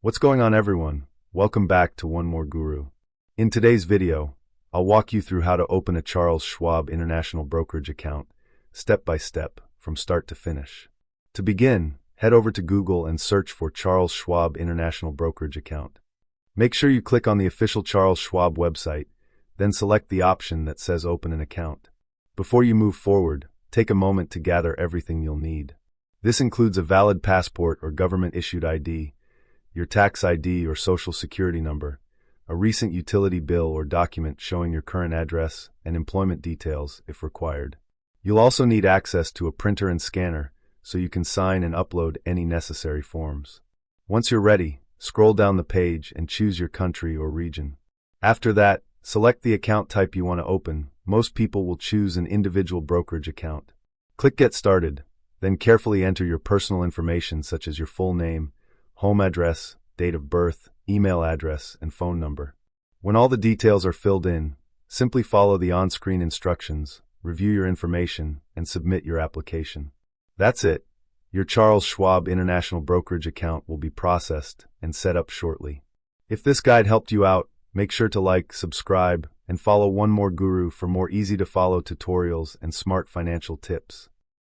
What's going on, everyone? Welcome back to One More Guru. In today's video, I'll walk you through how to open a Charles Schwab International Brokerage account, step by step, from start to finish. To begin, head over to Google and search for Charles Schwab International Brokerage account. Make sure you click on the official Charles Schwab website, then select the option that says Open an Account. Before you move forward, take a moment to gather everything you'll need. This includes a valid passport or government-issued ID, your tax ID or social security number, a recent utility bill or document showing your current address, and employment details if required. You'll also need access to a printer and scanner so you can sign and upload any necessary forms. Once you're ready, scroll down the page and choose your country or region. After that, select the account type you want to open. Most people will choose an individual brokerage account. Click Get Started, then carefully enter your personal information such as your full name, home address, date of birth, email address, and phone number. When all the details are filled in, simply follow the on-screen instructions, review your information, and submit your application. That's it. Your Charles Schwab International Brokerage account will be processed and set up shortly. If this guide helped you out, make sure to like, subscribe, and follow One More Guru for more easy-to-follow tutorials and smart financial tips.